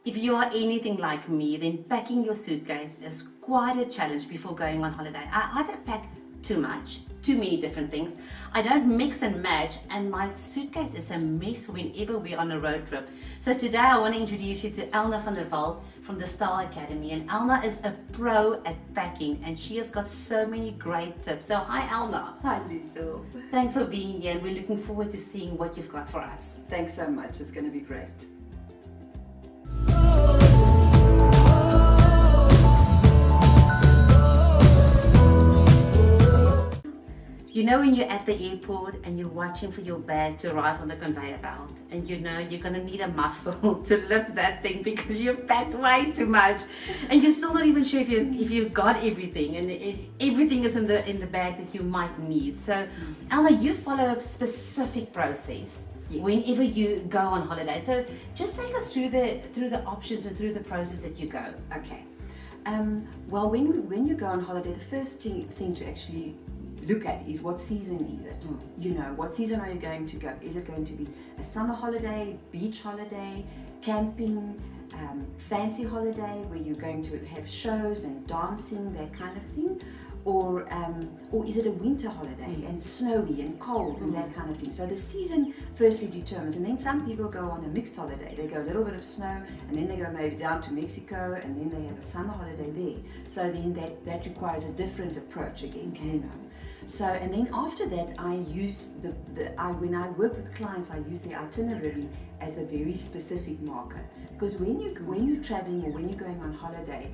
If you are anything like me, then packing your suitcase is quite a challenge before going on holiday. I either pack too much, too many different things. I don't mix and match, and my suitcase is a mess whenever we're on a road trip. So today I want to introduce you to Elna van der Walt from the Style Academy. And Elna is a pro at packing, and she has got so many great tips. So hi Elna. Hi Lisa. Thanks for being here, and we're looking forward to seeing what you've got for us. Thanks so much. It's going to be great. You know when you're at the airport and you're watching for your bag to arrive on the conveyor belt, and you know you're gonna need a muscle to lift that thing because you've packed way too much, and you're still not even sure if you got everything, and everything is in the bag that you might need. So, Elna, you follow a specific process. Yes. Whenever you go on holiday. So just take us through the options and through the process that you go. Okay. Well, when you go on holiday, the first thing to actually look at is what season is it? You know, what season are you going to go? Is it going to be a summer holiday, beach holiday, camping, fancy holiday where you're going to have shows and dancing, that kind of thing? Or is it a winter holiday and snowy and cold and that kind of thing? So the season firstly determines, and then some people go on a mixed holiday. They go a little bit of snow, and then they go maybe down to Mexico, and then they have a summer holiday there. So then that requires a different approach again, you know. So, and then after that, I use when I work with clients, I use the itinerary as the very specific marker. Because when you're traveling or when you're going on holiday,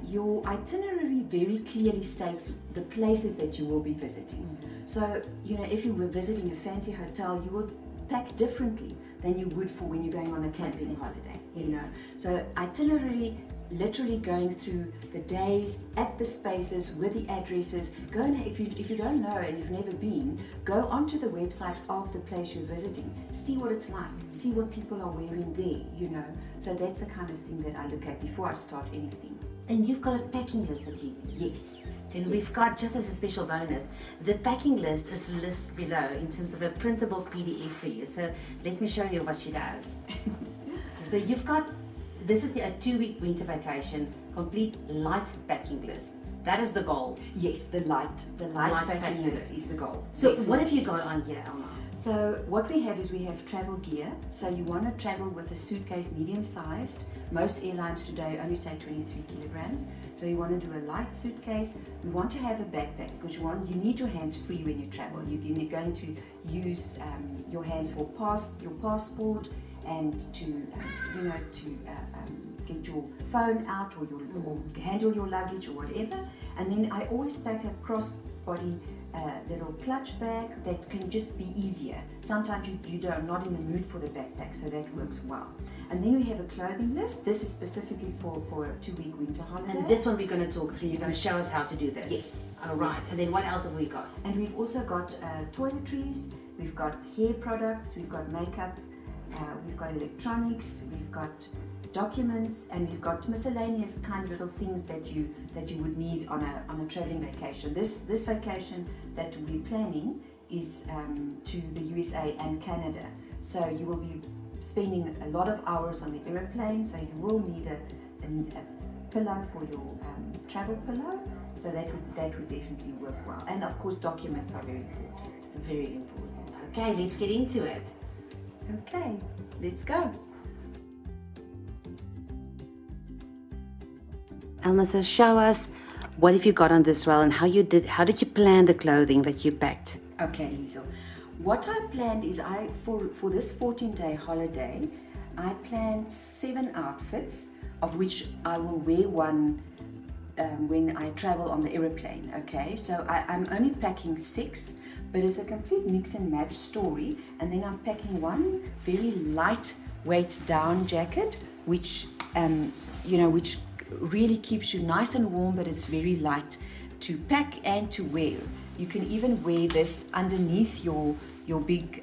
your itinerary very clearly states the places that you will be visiting. So, you know, if you were visiting a fancy hotel, you will pack differently than you would for when you're going on a camping holiday, you know. So itinerary, literally going through the days at the spaces with the addresses. Go and if you don't know and you've never been, go onto the website of the place you're visiting. See what it's like. See what people are wearing there, you know. So that's the kind of thing that I look at before I start anything. And you've got a packing list that you use. Yes. And we've got, just as a special bonus, the packing list is listed below in terms of a printable PDF for you. So let me show you what she does. So you've got, this is a 2-week winter vacation, complete light packing list. That is the goal. Yes, the light packing list is the goal. So definitely. What have you got on here, Elna? So what we have is we have travel gear. So you want to travel with a suitcase medium-sized. Most airlines today only take 23 kilograms. So you want to do a light suitcase. We want to have a backpack because you need your hands free when you travel. You're going to use your hands for your passport and to get your phone out or handle your luggage or whatever. And then I always pack a crossbody little clutch bag that can just be easier. Sometimes you're not in the mood for the backpack, so that works well. And then we have a clothing list. This is specifically for a 2-week winter holiday. And this one we're going to talk through. You're going to show us how to do this. Yes. All right. Yes. And then what else have we got? And we've also got toiletries. We've got hair products. We've got makeup. We've got electronics. We've got documents, and we've got miscellaneous kind of little things that you would need on a traveling vacation. This vacation that we're planning is to the USA and Canada. So you will be spending a lot of hours on the airplane. So you will need a pillow for your travel pillow. So that would definitely work well. And of course, documents are very important. Very important. Okay, let's get into it. Okay, let's go. Elna, so show us what have you got on this roll and how did you plan the clothing that you packed? Okay, Liesel. What I planned is for this 14-day holiday, I planned 7 outfits, of which I will wear one when I travel on the aeroplane. Okay, so I'm only packing 6, but it's a complete mix and match story. And then I'm packing one very lightweight down jacket, which which really keeps you nice and warm, but it's very light to pack and to wear. You can even wear this underneath your big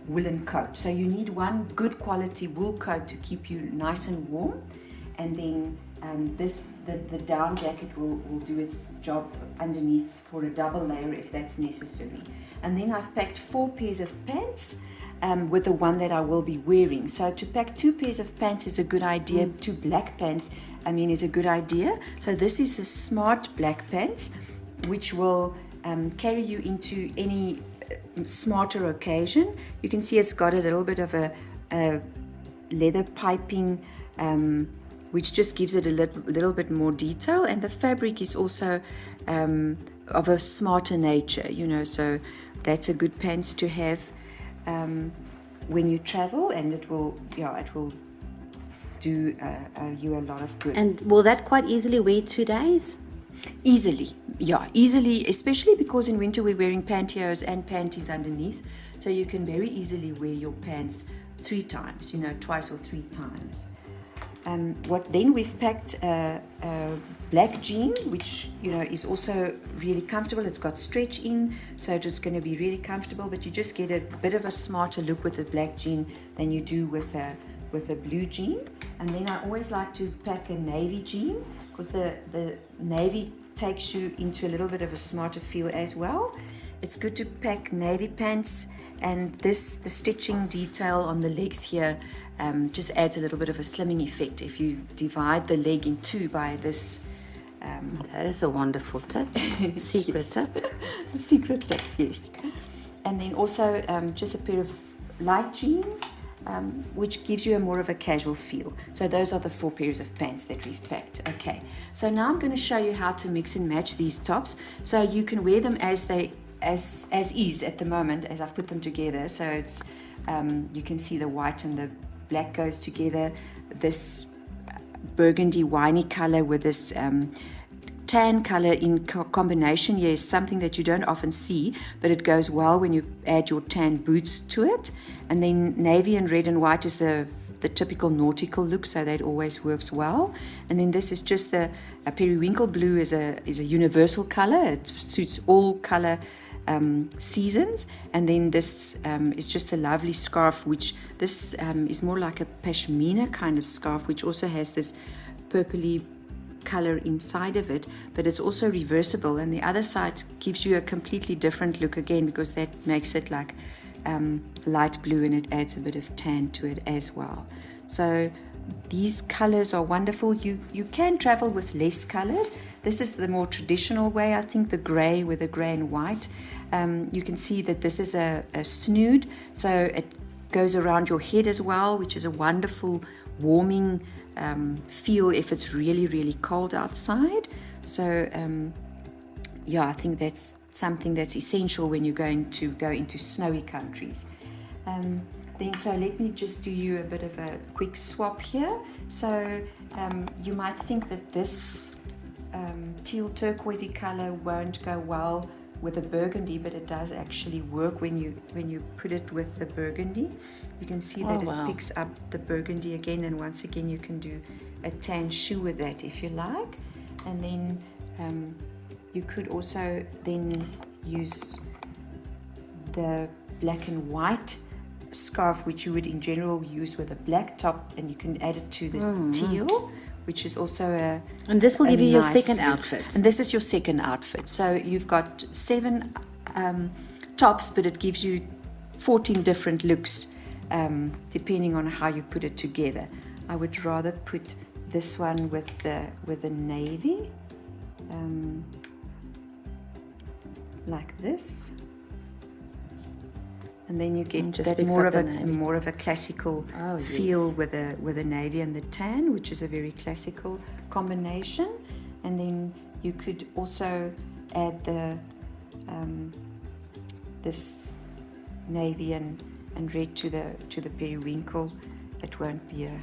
woolen coat. So you need one good quality wool coat to keep you nice and warm, and then the down jacket will do its job underneath for a double layer if that's necessary. And then I've packed 4 pairs of pants. with the one that I will be wearing. So to pack 2 pairs of pants is a good idea. 2 black pants, is a good idea. So this is the smart black pants, which will carry you into any smarter occasion. You can see it's got a little bit of a leather piping, which just gives it a little bit more detail, and the fabric is also of a smarter nature, so that's a good pants to have when you travel, and it will do you a lot of good. And will that quite easily wear 2 days? Easily, especially because in winter we're wearing pantyhose and panties underneath, so you can very easily wear your pants 3 times, twice or 3 times. We've packed a black jean, which is also really comfortable. It's got stretch in, so it's going to be really comfortable, but you just get a bit of a smarter look with the black jean than you do with a blue jean. And then I always like to pack a navy jean, because the navy takes you into a little bit of a smarter feel as well. It's good to pack navy pants, and the stitching detail on the legs here just adds a little bit of a slimming effect if you divide the leg in 2 by this. That is a wonderful tip. Secret tip. Secret tip, yes. And then also just a pair of light jeans, which gives you a more of a casual feel. So those are the 4 pairs of pants that we've packed. Okay, so now I'm going to show you how to mix and match these tops, so you can wear them as is at the moment, as I've put them together. So it's you can see the white and the black goes together. This burgundy winey color with this tan color in combination here is something that you don't often see, but it goes well when you add your tan boots to it. And then navy and red and white is the typical nautical look, so that always works well. And then this is just a periwinkle blue is a universal color. It suits all color seasons. And then this is just a lovely scarf, which this is more like a pashmina kind of scarf, which also has this purpley color inside of it, but it's also reversible, and the other side gives you a completely different look again, because that makes it like light blue, and it adds a bit of tan to it as well. So these colors are wonderful. You can travel with less colors. This is the more traditional way, I think, the gray with the gray and white. You can see that this is a snood, so it goes around your head as well, which is a wonderful warming feel if it's really, really cold outside. So I think that's something that's essential when you're going to go into snowy countries. So let me just do you a bit of a quick swap here. So you might think that this teal turquoisey color won't go well with a burgundy, but it does actually work when you put it with the burgundy. You can see that it picks up the burgundy again, and once again you can do a tan shoe with that if you like. And then you could also then use the black and white scarf, which you would in general use with a black top, and you can add it to the teal, which is also and this will give you nice your second look. outfit. And this is your second outfit. So you've got 7 tops, but it gives you 14 different looks depending on how you put it together. I would rather put this one with the navy, like this. And then you get just that more of a classical feel yes. with the navy and the tan, which is a very classical combination. And then you could also add the this navy and red to the periwinkle. It won't be a.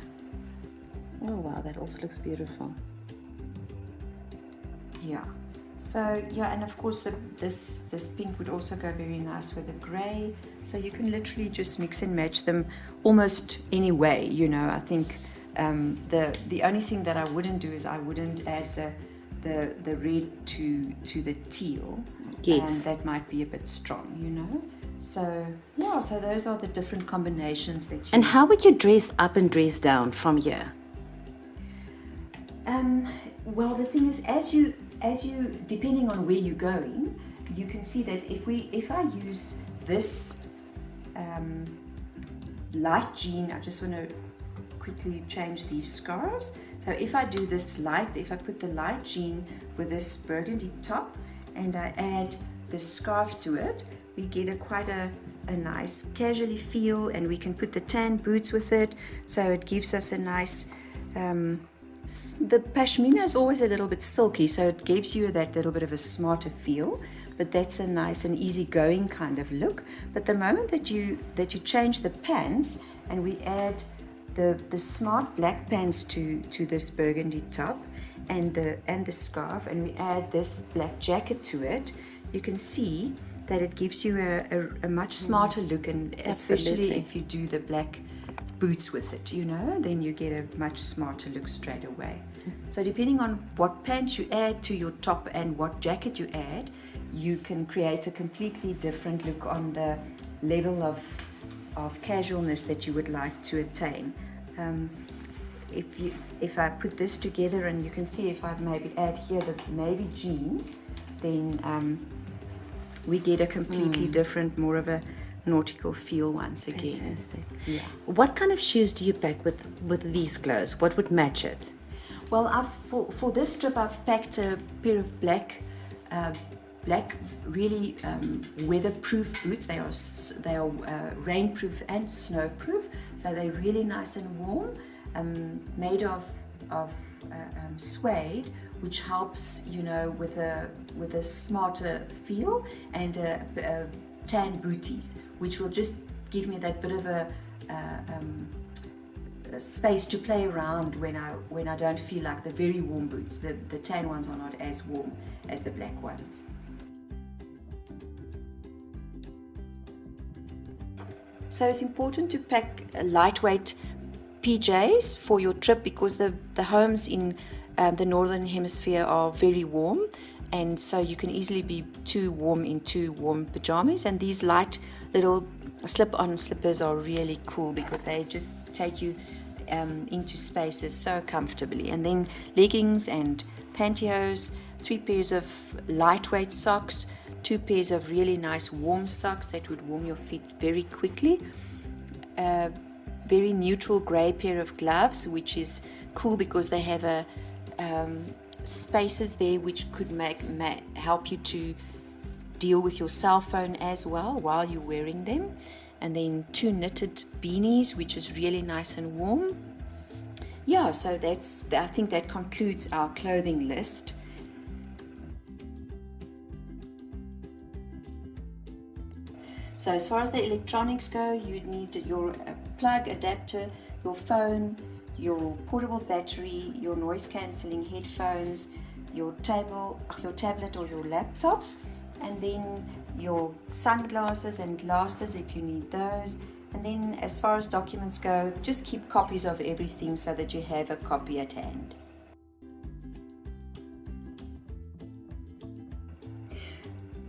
Oh wow, that also looks beautiful. Yeah. So yeah, and of course this pink would also go very nice with the grey. So you can literally just mix and match them almost any way. I think the only thing that I wouldn't do is I wouldn't add the red to the teal. Yes. And that might be a bit strong, So yeah, so those are the different combinations that you. And how would you dress up and dress down from here? Well, the thing is, as you depending on where you're going, you can see that if I use this light jean, I just want to quickly change these scarves. So if I do this light, if I put the light jean with this burgundy top and I add this scarf to it, we get quite a nice casually feel, and we can put the tan boots with it, so it gives us a nice the pashmina is always a little bit silky, so it gives you that little bit of a smarter feel, but that's a nice and easygoing kind of look. But the moment that you change the pants and we add the smart black pants to this burgundy top and the scarf, and we add this black jacket to it, you can see that it gives you a much smarter look, and especially if you do the black boots with it, you know, then you get a much smarter look straight away. So depending on what pants you add to your top and what jacket you add, you can create a completely different look on the level of casualness that you would like to attain. If I put this together, and you can see if I maybe add here the navy jeans, then we get a completely different, more of a nautical feel once again. Fantastic. Yeah. What kind of shoes do you pack with these clothes? What would match it? Well, for this trip, I've packed a pair of black really weatherproof boots. They are rainproof and snowproof, so they're really nice and warm. Made of suede, which helps, you know, with a smarter feel, and tan booties, which will just give me that bit of a space to play around when I don't feel like the very warm boots. The tan ones are not as warm as the black ones. So it's important to pack a lightweight PJs for your trip, because the homes in the northern hemisphere are very warm, and so you can easily be too warm in too warm pajamas, and these light little slip-on slippers are really cool because they just take you into spaces so comfortably. And then leggings and pantyhose, 3 pairs of lightweight socks, 2 pairs of really nice warm socks that would warm your feet very quickly, very neutral grey pair of gloves, which is cool because they have a spaces there which could help you to deal with your cell phone as well while you're wearing them. And then 2 knitted beanies, which is really nice and warm. Yeah, so I think that concludes our clothing list. So as far as the electronics go, you'd need your plug adapter, your phone, your portable battery, your noise cancelling headphones, your tablet or your laptop, and then your sunglasses and glasses if you need those. And then as far as documents go, just keep copies of everything so that you have a copy at hand.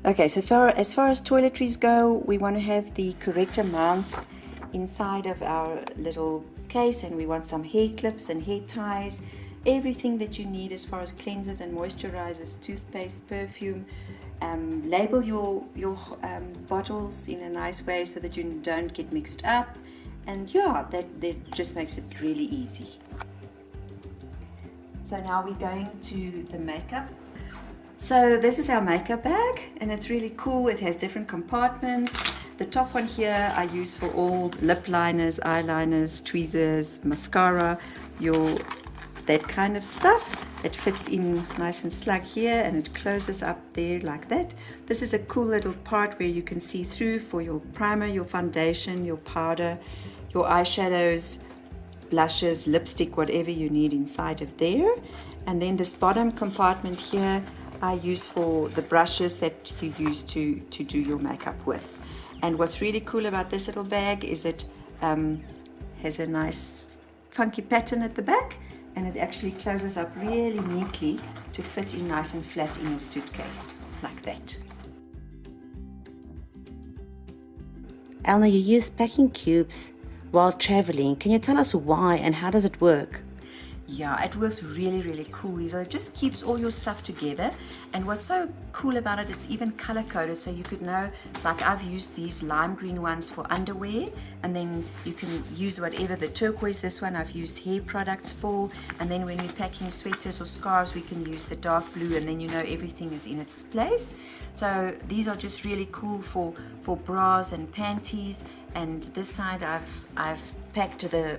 Okay, so as far as toiletries go, we want to have the correct amounts inside of our little case, and we want some hair clips and hair ties, everything that you need as far as cleansers and moisturizers, toothpaste, perfume. Label your bottles in a nice way so that you don't get mixed up, and yeah, that just makes it really easy. So now we're going to the makeup. So this is our makeup bag, and it's really cool. It has different compartments. The top one here I use for all lip liners, eyeliners, tweezers, mascara, that kind of stuff. It fits in nice and snug here, and it closes up there like that. This is a cool little part where you can see through for your primer, your foundation, your powder, your eyeshadows, blushes, lipstick, whatever you need inside of there. And then this bottom compartment here I use for the brushes that you use to do your makeup with. And what's really cool about this little bag is it has a nice funky pattern at the back, and it actually closes up really neatly to fit in nice and flat in your suitcase, like that. Elna, you use packing cubes while traveling. Can you tell us why and how does it work? Yeah, it works really, really cool. So it just keeps all your stuff together. And what's so cool about it, it's even color coded, so you could know, like I've used these lime green ones for underwear, and then you can use whatever. The turquoise, this one I've used hair products for, and then when we're packing sweaters or scarves, we can use the dark blue, and then you know everything is in its place. So these are just really cool for bras and panties. And this side I've packed the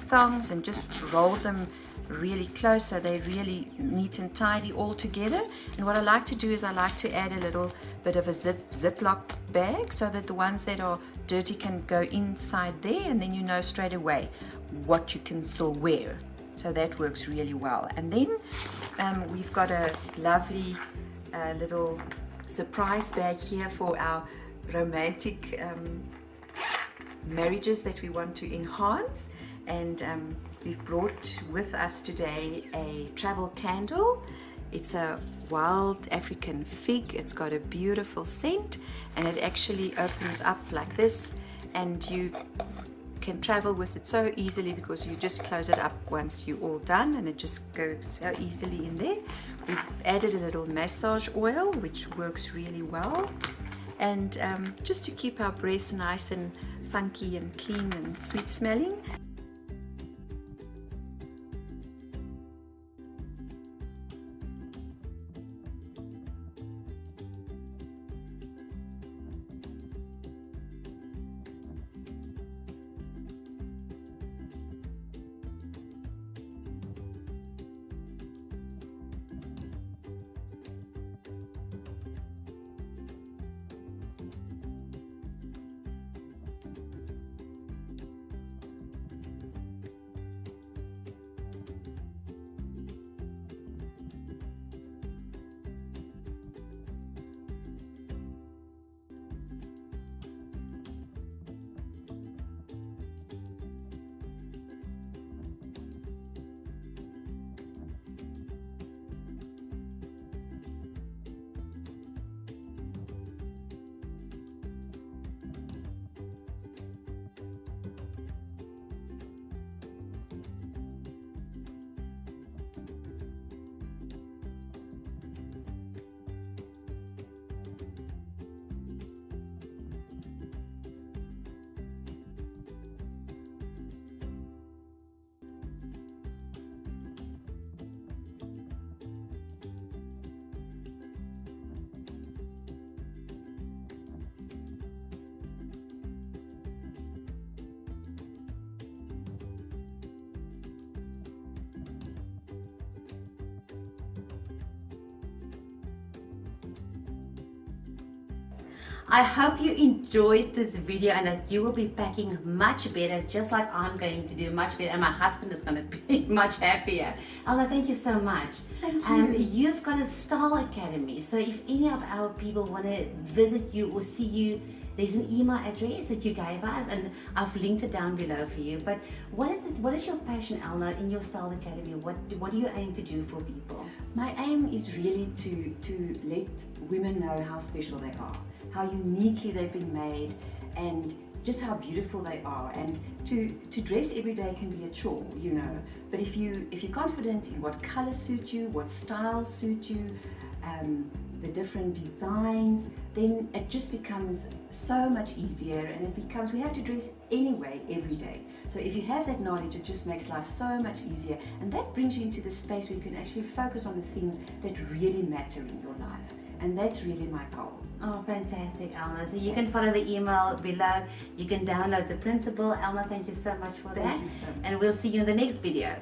thongs and just rolled them really close so they're really neat and tidy all together. And what I like to do is I like to add a little bit of a Ziploc bag so that the ones that are dirty can go inside there, and then you know straight away what you can still wear. So that works really well. And then we've got a lovely little surprise bag here for our romantic marriages that we want to enhance. And we've brought with us today a travel candle. It's a wild African fig. It's got a beautiful scent, and it actually opens up like this, and you can travel with it so easily because you just close it up once you're all done, and it just goes so easily in there. We've added a little massage oil, which works really well, and just to keep our breaths nice and funky and clean and sweet smelling. I hope you enjoyed this video and that you will be packing much better, just like I'm going to do, much better, and my husband is going to be much happier. Elna, thank you so much. Thank you. You've got a Style Academy, so if any of our people want to visit you or see you, there's an email address that you gave us, and I've linked it down below for you. But what is it? What is your passion, Elna, in your Style Academy? What do you aim to do for people? My aim is really to let women know how special they are, how uniquely they've been made, and just how beautiful they are. And to dress every day can be a chore, you know. But if you're confident in what colors suit you, what styles suit you, the different designs, then it just becomes so much easier, and it becomes, we have to dress anyway every day. So if you have that knowledge, it just makes life so much easier, and that brings you into the space where you can actually focus on the things that really matter in your life. And that's really my goal. Oh, fantastic, Elna. So you can follow the email below. You can download the Printable. Elna, thank you so much for that. Thank you so much. And we'll see you in the next video.